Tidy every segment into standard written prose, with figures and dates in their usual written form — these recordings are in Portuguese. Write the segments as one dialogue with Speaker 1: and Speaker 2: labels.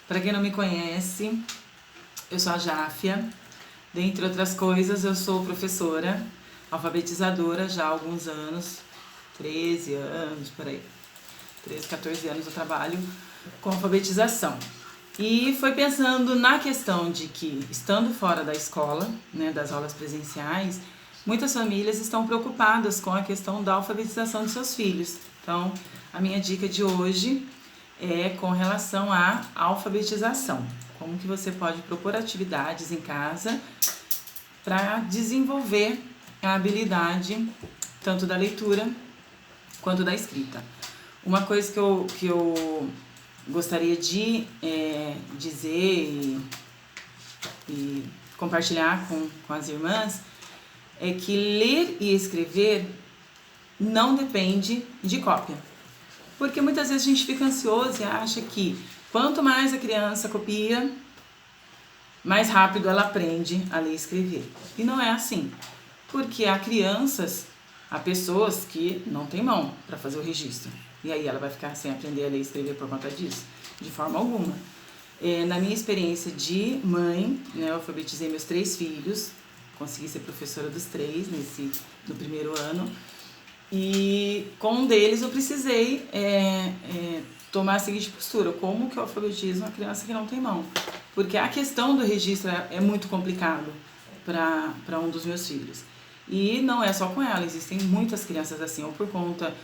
Speaker 1: Para quem não me conhece, eu sou a Jáfia. Dentre outras coisas, eu sou professora, alfabetizadora já há alguns anos, 13 anos, por aí. 13, 14 anos eu trabalho com alfabetização. E foi pensando na questão de que, estando fora da escola, né, das aulas presenciais, muitas famílias estão preocupadas com a questão da alfabetização de seus filhos. Então, a minha dica de hoje é com relação à alfabetização. Como que você pode propor atividades em casa para desenvolver a habilidade tanto da leitura quanto da escrita. Uma coisa que eu gostaria de dizer e compartilhar com as irmãs é que ler e escrever não depende de cópia. Porque muitas vezes a gente fica ansioso e acha que quanto mais a criança copia, mais rápido ela aprende a ler e escrever. E não é assim. Porque há pessoas que não têm mão para fazer o registro. E aí ela vai ficar sem aprender a ler e escrever por conta disso? De forma alguma. Na minha experiência de mãe, né, eu alfabetizei meus 3 filhos, consegui ser professora dos 3 no primeiro ano. E com um deles eu precisei tomar a seguinte postura: como que eu alfabetizo uma criança que não tem mão? Porque a questão do registro é muito complicado para um dos meus filhos. E não é só com ela, existem muitas crianças assim, ou por conta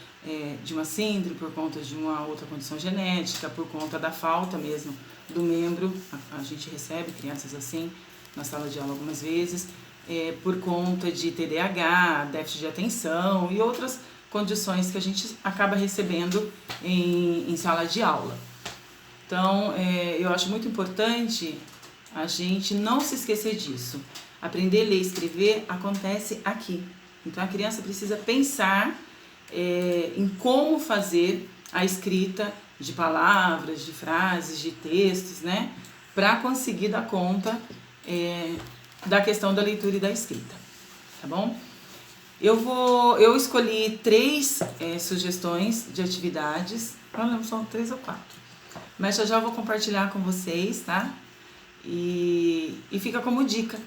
Speaker 1: de uma síndrome, por conta de uma outra condição genética, por conta da falta mesmo do membro. A gente recebe crianças assim na sala de aula algumas vezes, por conta de TDAH, déficit de atenção e outras condições que a gente acaba recebendo em sala de aula. Então, eu acho muito importante a gente não se esquecer disso. Aprender a ler e escrever acontece aqui. Então, a criança precisa pensar em como fazer a escrita de palavras, de frases, de textos, né? Para conseguir dar conta da questão da leitura e da escrita, tá bom? Eu escolhi 3 sugestões de atividades, não lembro, são 3 ou 4, mas já vou compartilhar com vocês, tá? E fica como dica,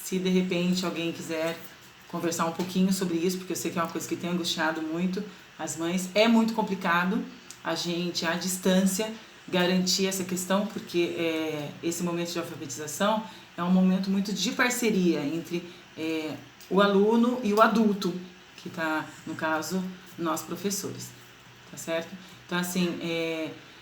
Speaker 1: se de repente alguém quiser conversar um pouquinho sobre isso, porque eu sei que é uma coisa que tem angustiado muito as mães. É muito complicado a gente, à distância, garantir essa questão, porque esse momento de alfabetização é um momento muito de parceria entre o aluno e o adulto, que está, no caso, nós professores, tá certo? Então, assim,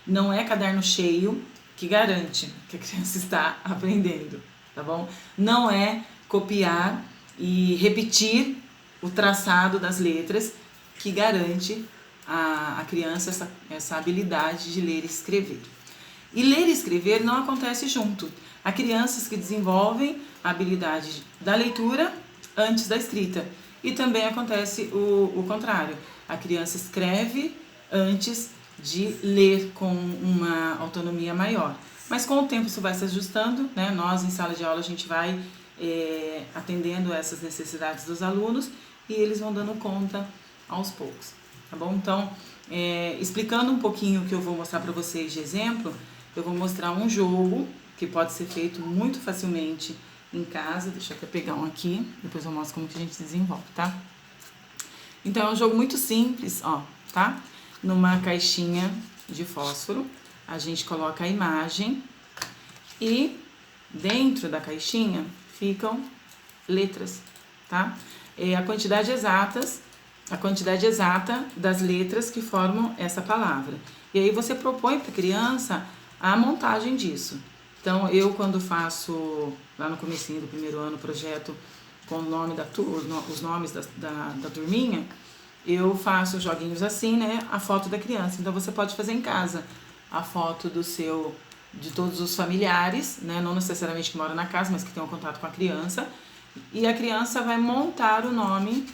Speaker 1: não é caderno cheio que garante que a criança está aprendendo, tá bom? Não é copiar e repetir o traçado das letras que garante a criança essa habilidade de ler e escrever. E ler e escrever não acontece junto. Há crianças que desenvolvem a habilidade da leitura antes da escrita. E também acontece o contrário. A criança escreve antes de ler com uma autonomia maior. Mas com o tempo isso vai se ajustando, né? Nós, em sala de aula, a gente vai atendendo essas necessidades dos alunos e eles vão dando conta aos poucos, tá bom? Então, explicando um pouquinho o que eu vou mostrar para vocês de exemplo, eu vou mostrar um jogo que pode ser feito muito facilmente em casa. Deixa eu até pegar um aqui, depois eu mostro como que a gente desenvolve, tá? Então, é um jogo muito simples, ó, tá? Numa caixinha de fósforo, a gente coloca a imagem e dentro da caixinha ficam letras, tá? A quantidade exata das letras que formam essa palavra. E aí você propõe para a criança a montagem disso. Então, eu quando faço, lá no comecinho do primeiro ano, o projeto com o nome da turma, os nomes da turminha, eu faço joguinhos assim, né? A foto da criança. Então, você pode fazer em casa a foto de todos os familiares, né? Não necessariamente que moram na casa, mas que tenham contato com a criança. E a criança vai montar o nome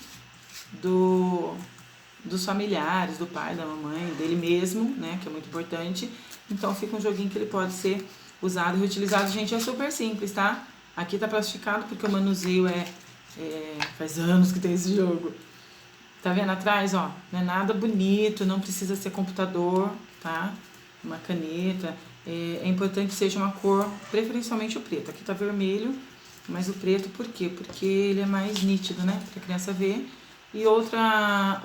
Speaker 1: dos familiares, do pai, da mamãe, dele mesmo, né? Que é muito importante. Então, fica um joguinho que ele pode ser usado e reutilizado. Gente, é super simples, tá? Aqui tá plastificado porque o manuseio faz anos que tem esse jogo. Tá vendo atrás, ó? Não é nada bonito, não precisa ser computador, tá? Uma caneta. é importante que seja uma cor, preferencialmente o preto. Aqui tá vermelho, mas o preto por quê? Porque ele é mais nítido, né? Pra criança ver. E outra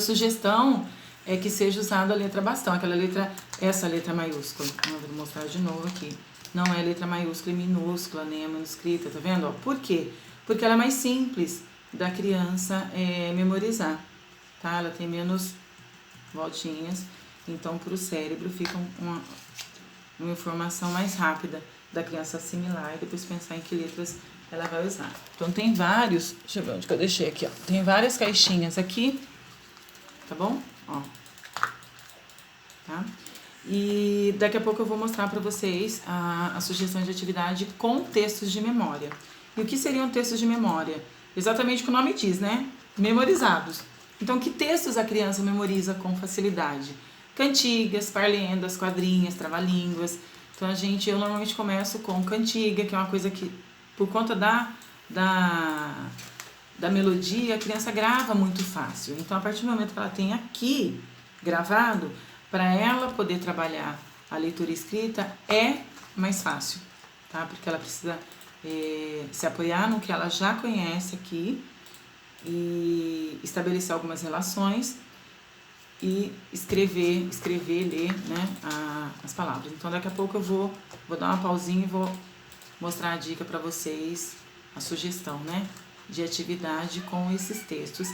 Speaker 1: sugestão é que seja usada a letra bastão, aquela letra, essa letra maiúscula. Vou mostrar de novo aqui. Não é letra maiúscula e minúscula, nem a manuscrita, tá vendo? Ó, por quê? Porque ela é mais simples da criança memorizar, tá? Ela tem menos voltinhas, então para o cérebro fica uma informação mais rápida da criança assimilar e depois pensar em que letras ela vai usar. Então tem vários, deixa eu ver onde que eu deixei aqui, ó. Tem várias caixinhas aqui, tá bom? Ó. Tá? E daqui a pouco eu vou mostrar para vocês a sugestão de atividade com textos de memória. E o que seriam textos de memória? Exatamente o que o nome diz, né? Memorizados. Então, que textos a criança memoriza com facilidade? Cantigas, parlendas, quadrinhas, trava-línguas. Então, eu normalmente começo com cantiga, que é uma coisa que, por conta da melodia, a criança grava muito fácil. Então, a partir do momento que ela tem aqui gravado, para ela poder trabalhar a leitura e escrita é mais fácil, tá? Porque ela precisa se apoiar no que ela já conhece aqui e estabelecer algumas relações e escrever, ler, né, as palavras. Então, daqui a pouco eu vou dar uma pausinha e vou mostrar a dica para vocês, a sugestão, né, de atividade com esses textos.